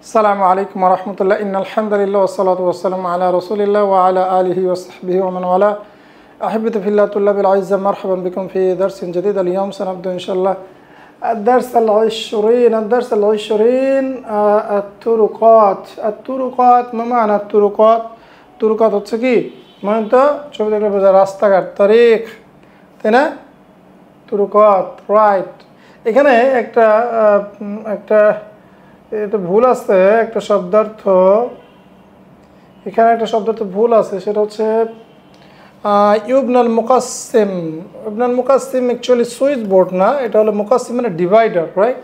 আসসালামু আলাইকুম ওয়া রাহমাতুল্লাহ ইন্নাল হামদুলিল্লাহ ওয়া সলাতু ওয়া সালামু আলা রাসূলিল্লাহ ওয়া আলা আলিহি ওয়া সাহবিহি ওয়া মান ওয়ালা আহিব্বাতু ফিল্লাহ তুল্লাবিল আইজ্জা মারহাবান বিকুম ফি দারসিন জাদীদ আল-ইয়াওম সানাবদা ইনশাআল্লাহ الدرس العشرين الطرقات ما معنى الطرقات طرقات হচ্ছে কি মানে তো ছবি দেখলে বোঝা রাস্তাঘাট তারিখ তাই না তুরুকাত রাইট এখানে একটা এটা ভুল আছে একটা শব্দার্থ এখানে একটা শব্দার্থ ভুল আছে সেটা হচ্ছে ইবনুল মুকাসসিম অ্যাকচুয়ালি সুইচ বোর্ড না এটা হলো মুকাসসিম মানে ডিভাইডার রাইট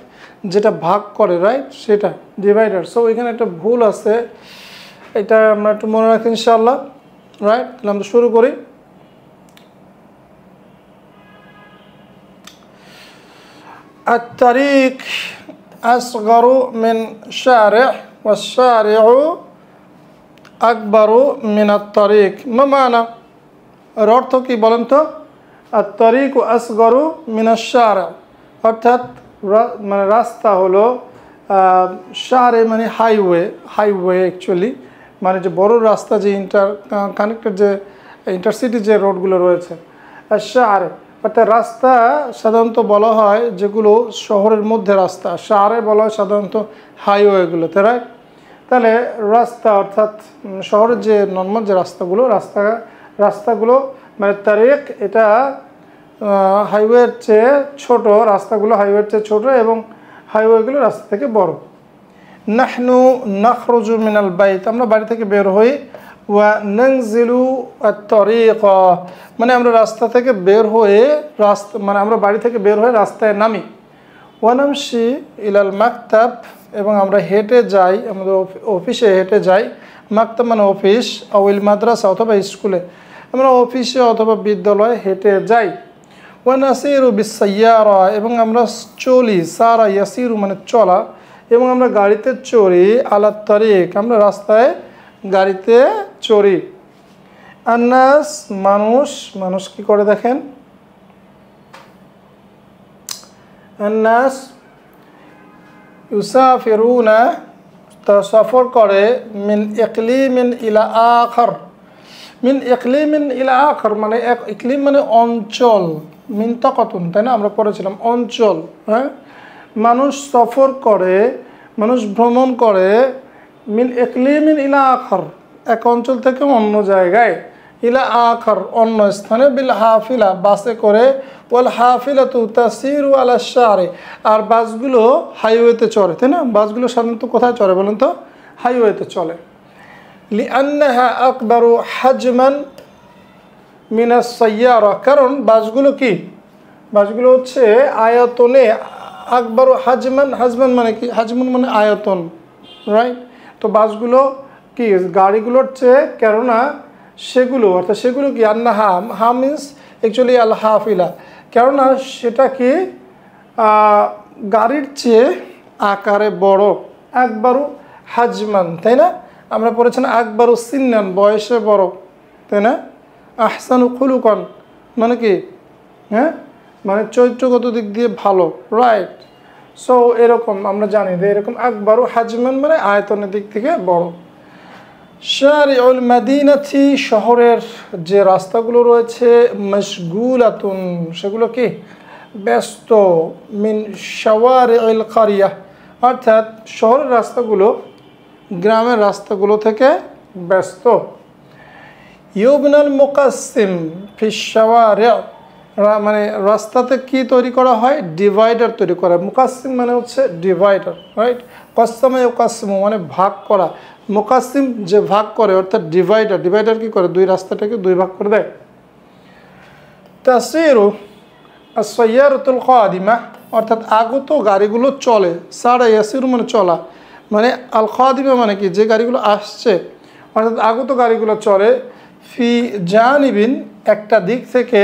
যেটা ভাগ করে রাইট সেটা ডিভাইডার সো এখানে একটা ভুল আছে এটা আমরা একটু মনে রাখি ইনশাআল্লাহ রাইট তাহলে আমরা শুরু করি الطريق أصغر من شارع والشارع أكبر من الطريق ما معنى অর্থ কি বলেন তো الطريق أصغر من الشارع অর্থাৎ মানে রাস্তা হলো শারে মানে হাইওয়ে অ্যাকচুয়ালি মানে যে বড় রাস্তা যে কানেক্টেড যে ইন্টারসিটি যে রোডগুলো রয়েছে শারে অর্থাৎ রাস্তা সাধারণত বলা হয় যেগুলো শহরের মধ্যে রাস্তা শহরে বলা হয় সাধারণত হাইওয়েগুলোতে রাইট তাহলে রাস্তা অর্থাৎ শহরের যে নর্মাল যে রাস্তাগুলো মানে তারিখ এটা হাইওয়ের চেয়ে ছোট রাস্তাগুলো হাইওয়ের চেয়ে ছোট এবং হাইওয়েগুলো রাস্তা থেকে বড় নাহনু নাখরুজু মিনাল বাইত আমরা বাড়ি থেকে বের হই ওয়া নানজিলু আত-তারিক মানে আমরা রাস্তা থেকে বের হয়ে মানে আমরা বাড়ি থেকে বের হয়ে রাস্তায় নামি ওয়া নামশি ইলাল মাকতাব এবং আমরা হেঁটে যাই আমাদের অফিসে হেঁটে যাই মাকতাব মানে অফিস আউল মাদ্রাসা অথবা স্কুলে আমরা অফিসে অথবা বিদ্যালয়ে হেঁটে যাই ওয়া নাসিরু বিস-সাইয়ারা এবং আমরা চলি সারা ইয়াসিরু মানে চলা এবং আমরা গাড়িতে চড়ি আলাত তারিক আমরা রাস্তায় গাড়িতে চড়ি আন্নাস মানুষ কি করে দেখেন আন্নাস ইউসাফিরুনা তা সফর করে মিন ইকলিমিন ইলা আখার মিন ইকলিমিন ইলা আখার মানে ইকলিম মানে অঞ্চল মিনতাকাতুন তাই না আমরা পড়েছিলাম অঞ্চল হ্যাঁ মানুষ সফর করে মানুষ ভ্রমণ করে মিন ইকলিমিন ইলা আখার এক অঞ্চল থেকে অন্য জায়গায় ইলা আখার অন্য স্থানে বিল হাফিলা বাসে করে ওয়াল হাফিলাতু তাসিরু আলা শারে আর বাসগুলো হাইওয়েতে চলে তাই না বাসগুলো সাধারণত কোথায় চলে বলেন তো হাইওয়েতে চলে লিআন্নাহা আকবারু হাজমান মিনাস সাইয়ারা কারণ বাসগুলো হচ্ছে আয়তনে আকবারু হাজমান মানে কি হাজমান মানে আয়তন রাইট তো বাসগুলো কি গাড়িগুলোর চেয়ে কেননা সেগুলো অর্থাৎ সেগুলো কি হা মিন্স অ্যাকচুয়ালি আল হাফিলা কেননা সেটা কি গাড়ির চেয়ে আকারে বড় আকবারু হাজমান তাই না আমরা পড়েছেন আকবারু সিন্নান বয়সে বড় তাই না আহসানু খুলুকান মানে কি হ্যাঁ মানে চরিত্রগত দিক দিয়ে ভালো রাইট সো এরকম আমরা জানি যে এরকম আকবারু হাজমান মানে আয়তনের দিক থেকে বড় শারিউল মাদিনাতি শহরের যে রাস্তাগুলো রয়েছে মশগুলাতুন সেগুলো কি ব্যস্ত মিন শাওয়ারিল কারিয়া অর্থাৎ শহরের রাস্তাগুলো গ্রামের রাস্তাগুলো থেকে ব্যস্ত ইউবনাল মুকাসসিম ফি শাওয়ারি মানে রাস্তাতে কি তৈরি করা হয় ডিভাইডার তৈরি করা মুকাসসিম মানে হচ্ছে ডিভাইডার রাইট কাসসামা ইউকাসসিমু মানে ভাগ করা মুকাসসিম যে ভাগ করে অর্থাৎ ডিভাইডার কি করে দুই রাস্তাটাকে দুই ভাগ করে দেয় তাসিরু আস-সাইয়ারাতুল কাদিমা অর্থাৎ আগত গাড়িগুলো চলে সারা ইয়াসিরু মানে চলা মানে আল কাদিমা মানে কি যে গাড়িগুলো আসছে অর্থাৎ আগত গাড়িগুলো চলে ফি জানিবিন একটা দিক থেকে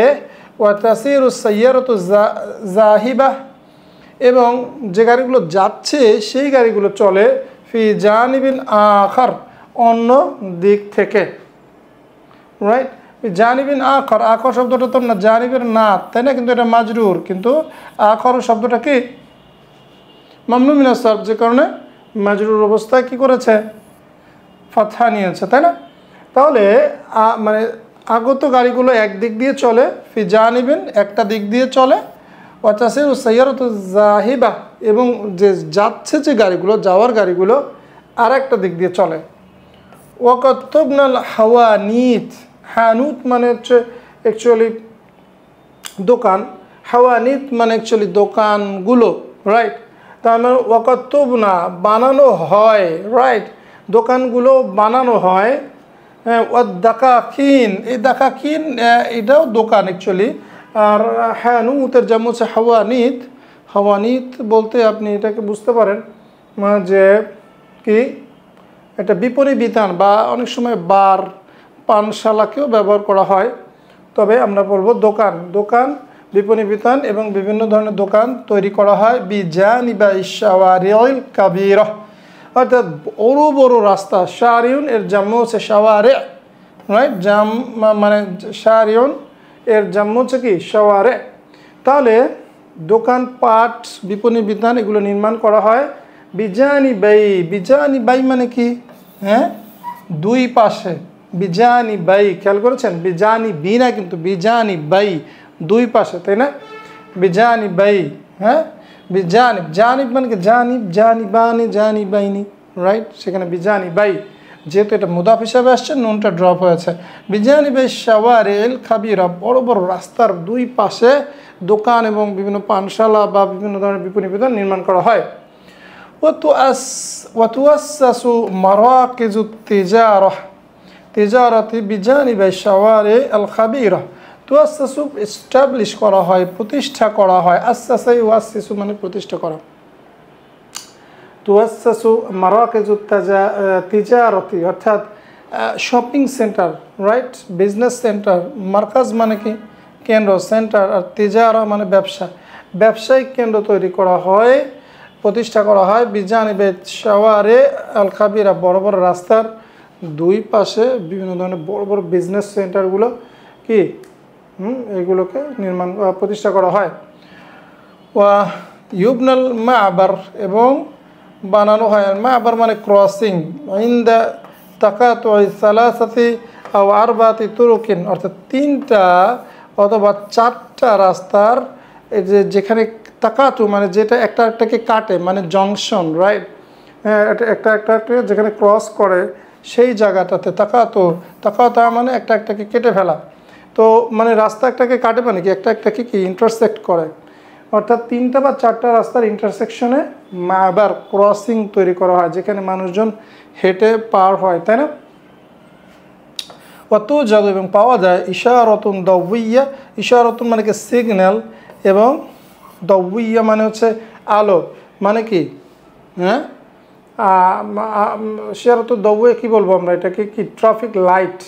ওয়া তাসিরু সাইয়ারাতু জাহিবা এবং যে গাড়িগুলো যাচ্ছে সেই গাড়িগুলো চলে ফি জানিবিন আখার অন্য দিক থেকে রাইট জানিবিন আখর শব্দটা তো না জানিবের না তাই না কিন্তু এটা মাজরুর কিন্তু আখর শব্দটা কি মামনু মিনাস সারফ যে কারণে মাজরুর অবস্থায় কি করেছে, ফাতহা নিয়েছে, তাই না? তাহলে মানে আগত গাড়িগুলো এক দিক দিয়ে চলে, ফি জানিবিন একটা দিক দিয়ে চলে, ওয়াতাসিরু সাইয়ারাতু জাহিবা এবং যে যাচ্ছে যে গাড়িগুলো, যাওয়ার গাড়িগুলো আর একটা দিক দিয়ে চলে। ওয়াকাতুবনাল হাওয়ানিত, হানুত মানে হচ্ছে অ্যাকচুয়ালি দোকান, হাওয়ানিত মানে অ্যাকচুয়ালি দোকানগুলো, রাইট? তার মানে ওয়াকাতুবনা বানানো হয়, রাইট? দোকানগুলো বানানো হয়। দাকাকিন, এই দাকাকিন এটাও দোকান অ্যাকচুয়ালি। আর হানুতের যেমন হচ্ছে হাওয়ানিত, হাওয়ানিত বলতে আপনি এটাকে বুঝতে পারেন যে কি এটা বিপণী বিতান বা অনেক সময় বার, পানশালাকেও ব্যবহার করা হয়। তবে আমরা বলবো দোকান, দোকান, বিপণী বিতান এবং বিভিন্ন ধরনের দোকান তৈরি করা হয় বিজানিবা শাওয়ারিউল কাবীরা, অর্থাৎ বড় বড় রাস্তা। শারিউন এর জাম্মু হচ্ছে শাওয়ারে, রাইট? মানে শারিউন এর জাম্মু হচ্ছে কি শাওয়ারে। তাহলে দোকানপাট, বিপণী বিতান এগুলো নির্মাণ করা হয় বিজানি বাই। বিজানি বাই মানে কি? হ্যাঁ, দুই পাশে। বিজানি বাই, খেয়াল করেছেন? বিজানি বি না, কিন্তু বিজানি বাই, দুই পাশে, তাই না? বিজানি বাই, হ্যাঁ, বিজানিব, জানিব মানে কি জানিব, জানিবানি, জানিবাইনি, রাইট? সেখানে বিজানি বাই, যেহেতু এটা মুদাফ হিসাবে আসছে, নুনটা ড্রপ হয়েছে। বিজানিবে শাওয়ারিল কাবীরা, বড় বড় রাস্তার দুই পাশে দোকান এবং বিভিন্ন পানশালা বা বিভিন্ন ধরনের বিপণী বিতান নির্মাণ করা হয়। ওয়াতুয়াসসাসু মারাকিজুত তিজারাহ, তিজারাতি বিজানিবে শাওয়ারিল কাবীরা। তুয়াসসাসু এস্টাবলিশ করা হয়, প্রতিষ্ঠা করা হয়। আসাসা ইউআসসিসু মানে প্রতিষ্ঠা করা। তুয়াসসাসু মারাকিজুত তিজারাতি অর্থাৎ shopping center, right? Business center. মার্কাজ মানে কি কেন্দ্র, সেন্টার। আর তিজারা মানে ব্যবসা, ব্যবসায়িক কেন্দ্র তৈরি করা হয়, প্রতিষ্ঠা করা হয় বিজানিবে শাওয়ারে আল কাবীরা, বড় বড় রাস্তার দুই পাশে বিভিন্ন ধরনের বড় বড় বিজনেস সেন্টারগুলো কি এগুলোকে নির্মাণ প্রতিষ্ঠা করা হয়। ওয়া ইউবনাল মা'বার, এবং বানানো হয়। আর মা'বার মানে ক্রসিং। ইনদা তাকাতুই সালাসাতি আও আরবাতি তুরুকিন, অর্থাৎ তিনটা অথবা চারটা রাস্তার যেখানে তাকাতু মানে যেটা একটা একটাকে কাটে, মানে জংশন, রাইট? হ্যাঁ, একটা একটাকে যেখানে ক্রস করে সেই জায়গাটাতে তাকাতু, তাকাতা মানে একটা একটাকে কেটে ফেলা। তো মানে রাস্তা একটাকে কাটে মানে কি একটা একটাকে কি ইন্টারসেক্ট করে, অর্থাৎ তিনটা বা চারটা রাস্তার ইন্টারসেকশনে মা'বার ক্রসিং তৈরি করা হয়, যেখানে মানুষজন হেঁটে পার হয়, তাই না? অত জায়গা এবং পাওয়া যায় ইশারাতুন দাওয়িয়া, ইশারাতুন মানে কি সিগন্যাল, এবং দাওয়িয়া মানে হচ্ছে আলো, মানে কি হ্যাঁ ইশারাতুন দাওয়িয়া কি বলবো আমরা এটাকে, কি ট্রাফিক লাইট,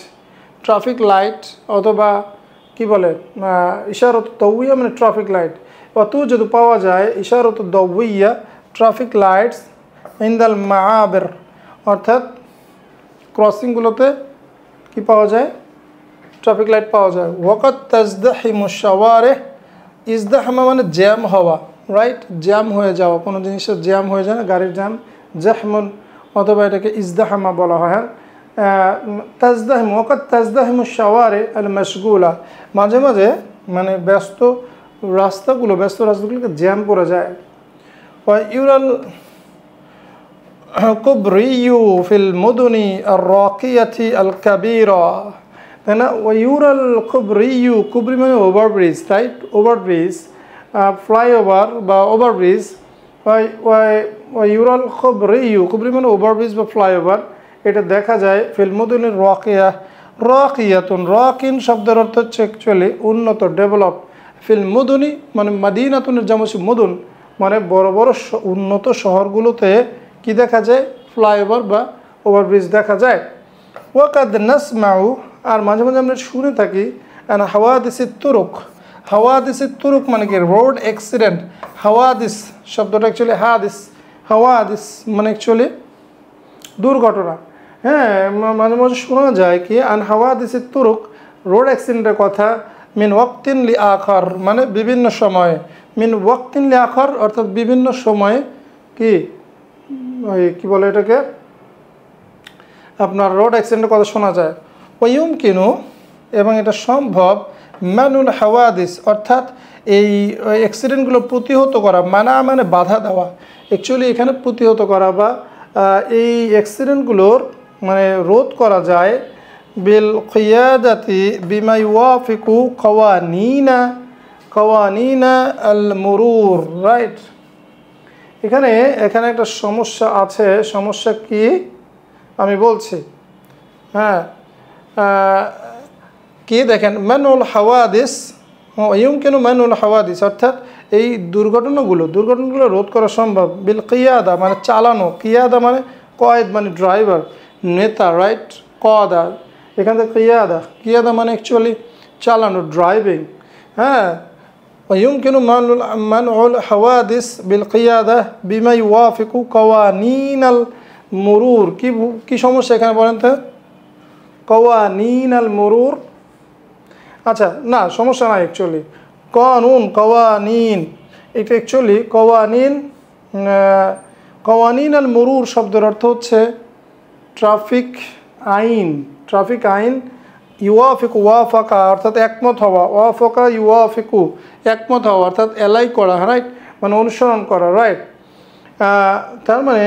ট্রাফিক লাইট অথবা কি বলে ইশারাতুন দাওয়িয়া মানে ট্রাফিক লাইট। অত যদি পাওয়া যায় ইশারাতুন দাওয়িয়া ট্রাফিক লাইটস ইনদাল মা'াবির, অর্থাৎ ক্রসিংগুলোতে কি পাওয়া যায়, ট্রাফিক লাইট পাওয়া যায়। ওয়াকাত তাজদাহিমু শাওয়ারিহ, ইজদাহমা মানে জ্যাম হওয়া, রাইট? জ্যাম হয়ে যাওয়া, কোনো জিনিসের জ্যাম হয়ে যায় না, গাড়ির জ্যাম, জাহমুন, অথবা এটাকে ইজদাহামা বলা হয়। হ্যাঁ, তাজদাহিমু, ওয়াকাত তাজদাহিমু শাওয়ারিহ আল মাশগুলা, মাঝে মাঝে মানে ব্যস্ত রাস্তাগুলোকে জ্যাম পড়ে যায়। ওয়া ইউরাল কুবরিয়ু ফিল মুদুনি আর রাকিয়াতি আল কাবীরা, তাই না? ওয়ুরাল কুবরিয়ু, কুবরি মানে ওভারব্রিজ, রাইট? ওভারব্রিজ, ফ্লাইওভার বা ওভারব্রিজ। ওয়ুরাল কুবরিয়ু, কুবরি মানে ওভারব্রিজ বা ফ্লাইওভার, এটা দেখা যায় ফিল মুদুনি রাকিয়া, রাকিয়াতুন, রাকিন শব্দের অর্থ হচ্ছে অ্যাকচুয়ালি উন্নত, ডেভেলপ। ফিল মুদুনি মানে মাদিনাতুনের জামসি মুদুন মানে বড় বড় উন্নত শহরগুলোতে কি দেখা যায়, ফ্লাইওভার বা ওভারব্রিজ দেখা যায়। ওয়াকাদ নাসমাউ, আর মাঝে মাঝে আমরা শুনে থাকি হাওয়াদিসিত তুরুক, হাওয়াদিসিত তুরুক মানে কি রোড অ্যাক্সিডেন্ট। হাওয়াদিস শব্দটা অ্যাকচুয়ালি হাদিস, হাওয়াদিস মানে অ্যাকচুয়ালি দুর্ঘটনা। হ্যাঁ, মাঝে মাঝে শোনা যায় কি হাওয়াদিসিত তুরুক, রোড অ্যাক্সিডেন্টের কথা। মিন ওয়াক্তিন লি আখার মানে বিভিন্ন সময়ে, মিন ওয়াক্তিন লি আখার অর্থাৎ বিভিন্ন সময়ে কি ওই কী বলে এটাকে আপনার রোড অ্যাক্সিডেন্টের কথা শোনা যায়। ওয়ুম কিনু এবং এটা সম্ভব মানুল হাওয়াদিস অর্থাৎ এই অ্যাক্সিডেন্টগুলো প্রতিহত করা, মানা মানে বাধা দেওয়া, অ্যাকচুয়ালি এখানে প্রতিহত করা বা এই অ্যাক্সিডেন্টগুলোর মানে রোধ করা যায় বিল কিয়াদাতি বিমা ইউয়াফিকু কাওয়ানিনা আল মুরুর, রাইট। এখানে একটা সমস্যা আছে, সমস্যা কি আমি বলছি, হ্যাঁ কি দেখেন মানুল হাওয়াদিস ইউমকিনু মানুল হাওয়াদিস অর্থাৎ এই দুর্ঘটনাগুলো রোধ করা সম্ভব বিল কিয়াদা মানে চালানো, কিয়াদা মানে কয়েদ মানে ড্রাইভার, নেতা, রাইট, কদা এখান থেকে কিয়াদা মানে অ্যাকচুয়ালি চালানো, ড্রাইভিং, হ্যাঁ। ইউমকিনু মানুল হাওয়াদিস বিল কিয়াদা বিমা ইউয়াফিকু কাওয়ানিনাল মুরুর, কি সমস্যা এখানে বলেন তো? কাওয়ানিনাল মুরুর, আচ্ছা না সমস্যা নাই অ্যাকচুয়ালি, কাওয়ানিন এটা অ্যাকচুয়ালি কাওয়ানিন আল মুরুর শব্দের অর্থ হচ্ছে ট্রাফিক আইন, ইউয়াফিকু ওয়াফাকা অর্থাৎ একমত হওয়া, ওয়াফাকা ইউয়াফিকু একমত হওয়া অর্থাৎ এলাই করা, রাইট, মানে অনুসরণ করা, রাইট। তার মানে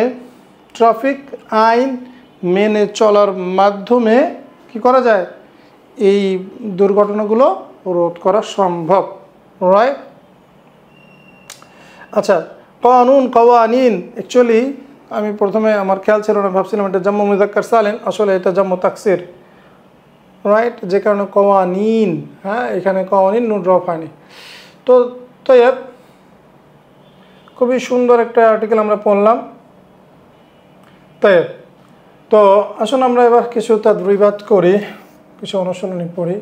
ট্রাফিক আইন মেনে চলার মাধ্যমে কি করা যায়, এই দুর্ঘটনাগুলো রোধ করা সম্ভব, রাইট। আচ্ছা কাওয়ানিন অ্যাকচুয়ালি আমি প্রথমে আমার খেয়াল ছিল না, ভাবছিলাম এটা জাম্মু মুযাক্কার সালিম, আসলে এটা জাম্মু তাকসির, রাইট, যে কারণে কাওয়ানিন, হ্যাঁ এখানে কাওয়ানিন নুন ড্রপ হয়নি। তো খুবই সুন্দর একটা আর্টিকেল আমরা পড়লাম। তো আসুন আমরা এবার কিছু তাদরিবাত করি, কিছু অনুশীলনী পড়ি।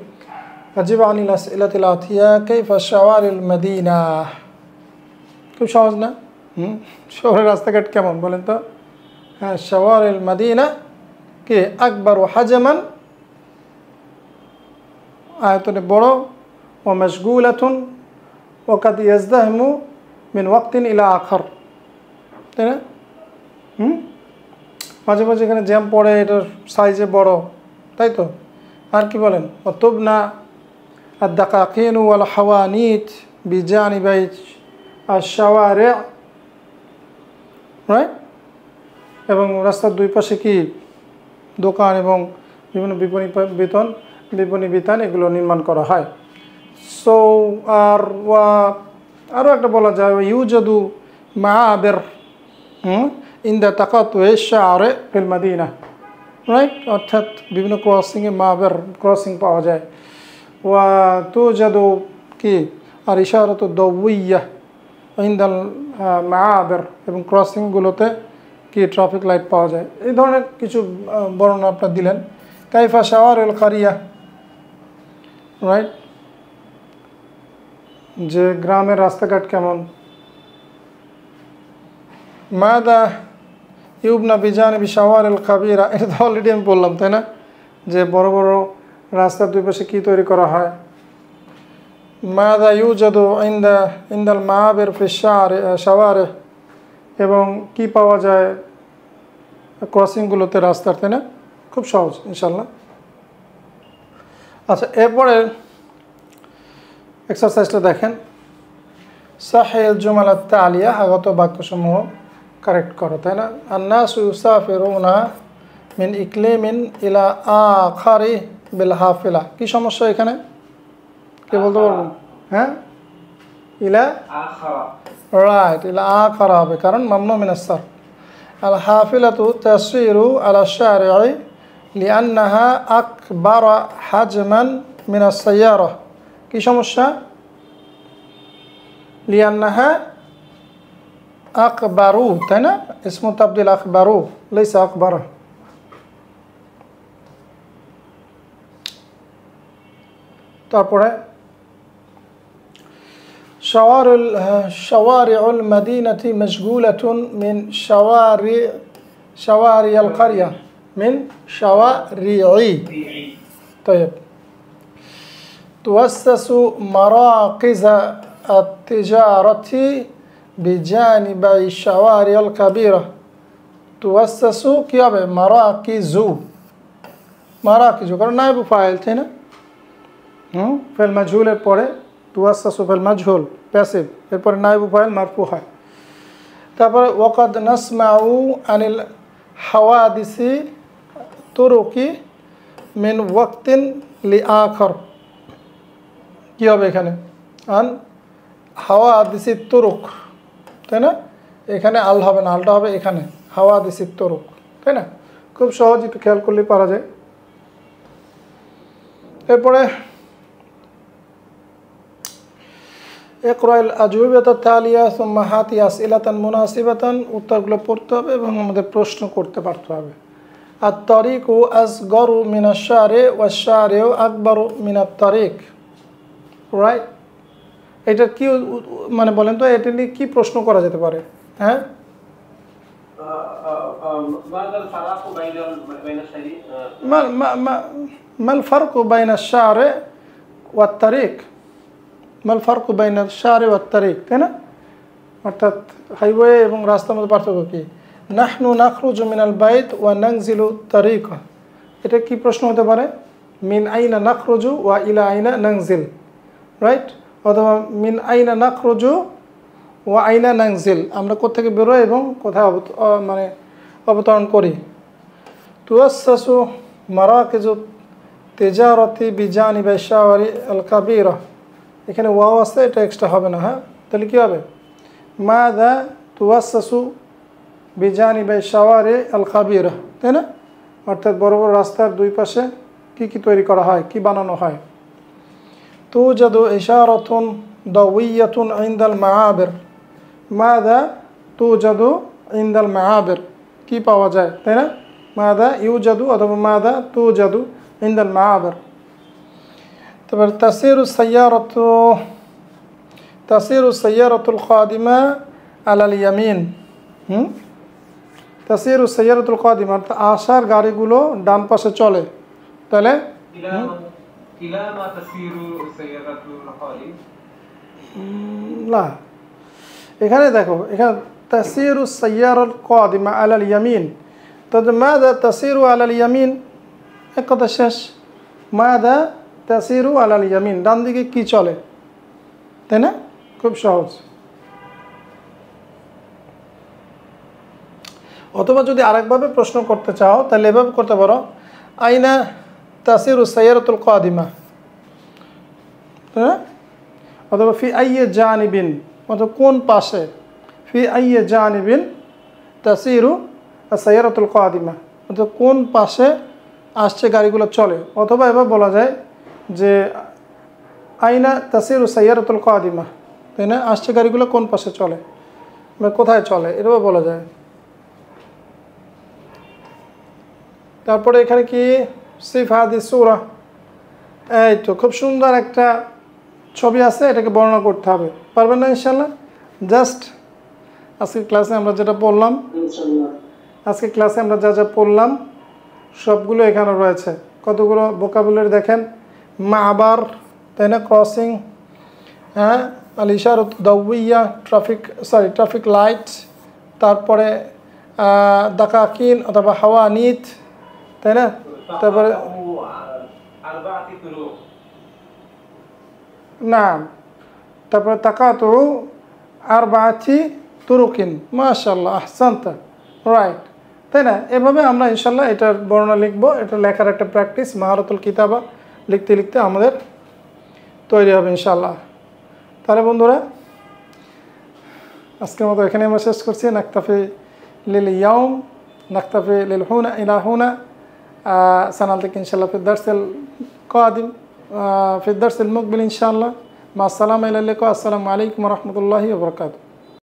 আজিব আনিল আসইলাতিল আতিয়া কাইফা শাওয়ারিল মদিনা, খুব সহজ না? শহরের রাস্তাঘাট কেমন বলেন তো? হ্যাঁ, শাওয়ারিল মদিনা কি আকবর ও হাজমান আয়তনে বড়, ও মাশগুলাতুন ও কাদ ইয়াজদাহমু মিন ওয়াক্তিন ইলা আখর, তাই না? মাঝে মাঝে এখানে জ্যাম পড়ে, এটার সাইজে বড়, তাই তো। আর কি বলেন? ও তুবনা আর দাকাকিন ওয়াল হাওয়ানিত বিজানিবাই আর শাওয়ারে, রাইট, এবং রাস্তার দুই পাশে কি দোকান এবং বিভিন্ন বিপণী বিতান এগুলো নির্মাণ করা হয়। সো আরও একটা বলা যায় ইউজাদু মাআবির ইনদা তাকাতুয়ে শাওয়ারে ফিল মাদিনা, রাইট, অর্থাৎ বিভিন্ন ক্রসিংয়ে মাআবির ক্রসিং পাওয়া যায়। ওয়া তুজাদু কি আর ইশারাতু দাওয়িয়া ইনদাল মাআবির, এবং ক্রসিংগুলোতে কি ট্রাফিক লাইট পাওয়া যায়। এই ধরনের কিছু বর্ণনা আপনার দিলেন। কাইফা শাওয়ারিল কারিয়া, রাইট, যে গ্রামের রাস্তাঘাট কেমন। মাদা ইউবনা বিজানিবি শাওয়ারিল কাবিরা, এটা তো অলরেডি আমি বললাম, তাই না, যে বড় বড় রাস্তার দুই পাশে কী তৈরি করা হয়। মাদা ইউজাদু ইনদাল মাআবির ফি শাওয়ারে, এবং কি পাওয়া যায় ক্রসিংগুলোতে রাস্তার, তাই না? খুব সহজ ইনশাল্লাহ। আচ্ছা, এরপরে এক্সারসাইজটা দেখেন। সাহিল জুমালাত তালিয়া, আগত বাক্যসমূহ কারেক্ট করো, তাই না? আন্নাসু ইউসাফিরুনা মিন ইকলিমিন ইলা আখারি বিল হাফিলা, কি সমস্যা এখানে কে বলতে পারবেন? হ্যাঁ, ইলা আখারা, রাইট, ইলা আখারা হবে কারণ মামনু মিনাস সারফ। আল হাফিলাতু তাসিরু আলা শারি'i লিআন্নাহা আকবারা হাজমান মিনাস সাইয়ারা, কি সমস্যা? লিআন্নাহা আকবারু, তাই না, ইসমু তাবদিল আকবারু লাইসা আকবারা। তারপরে শাওয়ারিউল মাদিনাতি মাশগুলাতুন মিন শাওয়ারিল কারিয়া মিন শাওয়ারি'i। طيب تؤسس مراكز التجارة بجانب الشوارع الكبيرة তুয়াসসাসু কী হবে মারাকিজু, মারাকিজু, কারণ নায়েবু ফাইল, তাই না? ফেল মাজহুলের পরে তুয়াসসাসু ফেল মাজহুল প্যাসিভ, এরপরে নায়েবু ফাইল মারফু হয়। তারপরে ওয়াকাদ নাসমাউ আনিল হাওয়াদিসি তুরুকি মিন ওয়াক্তিন লিআখর, কী হবে এখানে? আন হাওয়াদিসি তুরুক, তাই না? এখানে আল হবে না, আলটা হবে এখানে হাওয়াদিসি তুরুক, তাই না? খুব সহজ, একটু খেয়াল করলেই পারা যায়। এরপরে ইকরাইল আজওয়াবিয়াত তালিয়া সুম্মা হাতি আসইলাতান মুনাসিবাতান, উত্তরগুলো পড়তে হবে এবং আমাদের প্রশ্ন করতে পারতে হবে। আর তারিকু আসগরু মিনাশ শারে ওয়াশ শারেউ আকবারু মিনাত তারিক, রাইট? এটা কি মানে বলেন তো, এটা নিয়ে কী প্রশ্ন করা যেতে পারে? হ্যাঁ, মাল ফারকু বাইনাশ শারে ওয়াত তারিক, মাল ফারকু বাইনাশ শারে ওয়াত তারিক, তাই না? অর্থাৎ হাইওয়ে এবং রাস্তার মধ্যে পার্থক্য কী? নাহনু নাখরুজু মিনাল বাইত ওয়া নানজিলু তারিকা, এটা কি প্রশ্ন হতে পারে? মিন আইনা নাখরুজু ওয়া ইলা আইনা নানজিল, রাইট? অথবা মিন আইনা নাখরুজু ওয়া আইনা নানজিল, আমরা কোত্থেকে বেরোই এবং কোথায় মানে অবতরণ করি। তুয়াসসাসু মারাকিজু তিজারতি বিজানিবি শাওয়ারি আল কাবীরা, এখানে ওয়াও আছে, এটা এক্সট্রা হবে না। হ্যাঁ, তাহলে কী হবে? মাযা তুয়াসসাসু বিজানিবি শাওয়ারি আল কাবীরা, তাই না? অর্থাৎ বড় বড় রাস্তার দুই পাশে কী কী তৈরি করা হয়, কী বানানো হয়। তুজাদু ইশারাতুন দাওয়িয়াতুন ইনদাল মাআবির, মাযা তুজাদু ইনদাল মাআবির, কী পাওয়া যায়, তাই না? মাযা ইউজাদু অথবা মাযা তুজাদু ইনদাল মাআবির। তারপর তাসিরু সাইয়ারাতুল কাদিমা আলাল ইয়ামিন, তাসিরু সাইয়ারাতুল কাদিমা, আসার গাড়িগুলো ডান পাশে চলে, তাহলে না, এখানে দেখো, এখানে তাসিরু সাইয়ারাতুল কাদিমা আলাল ইয়ামিন, তাহলে মাযা তাসিরু আলাল ইয়ামিন, এক কথা শেষ। মাযা তাসিরু আলাল ইয়ামিন, ডান দিকে কি চলে, তাই না? খুব সহজ। অথবা যদি আরেকভাবে প্রশ্ন করতে চাও তাহলে এভাবে করতে পারো, আইনা তাসিরু সাইয়ারাতুল কাদিমা, হ্যাঁ? অথবা ফি আইয়ে জানিবিন, অথবা কোন পাশে, ফি আইয়ে জানিবিন তাসিরু সাইয়ারাতুল কাদিমা, অথবা কোন পাশে আসছে গাড়িগুলো চলে। অথবা এবার বলা যায় যে আইনা তাসিরু সাইয়ারাতুল কাদিমা, তাই না? আসছে গাড়িগুলো কোন পাশে চলে বা কোথায় চলে, এটাও বলা যায়। তারপরে এখানে কি সিফ হাদিস সূরা, এই তো খুব সুন্দর একটা ছবি আছে, এটাকে বর্ণনা করতে হবে, পারবেন না ইনশাল্লাহ? জাস্ট আজকের ক্লাসে আমরা যেটা পড়লাম, আজকে ক্লাসে আমরা যা যা পড়লাম সবগুলো এখানে রয়েছে। কতগুলো ভোকাবুলারি দেখেন, মাবার, তাই না? ক্রসিং, হ্যাঁ, আল ইশারাত দাওয়িয়া, ট্রাফিক লাইট, তারপরে দাকাকিন অথবা হাওয়ানিত, তাই না? তারপরে না, তারপরে তাকাতু আরবাআতি তুরুকিন, মাশাআল্লাহ, আহসানতা, রাইট, তাই না? এভাবে আমরা ইনশাল্লাহ এটার বর্ণনা লিখবো। এটা লেখার একটা প্র্যাকটিস, মাহারাতুল কিতাবা লিখতে লিখতে আমাদের তৈরি হবে ইনশাল্লাহ। তাহলে বন্ধুরা, আজকের মতো এখানে আমরা শেষ করছি। নাক্তাফি লিল ইয়াউম, নাক্তাফি লিল হুনা ইলা হুনা, সানালতিক ইনশাল্লাহ ফি দারসিল কাদিম, ফি দারসিল মুকবিল ইনশাআল্লাহ। মা আসসালামু আলাইকুম, আসসালামু আলাইকুম ওয়া রাহমাতুল্লাহি ওয়া বারাকাতুহু।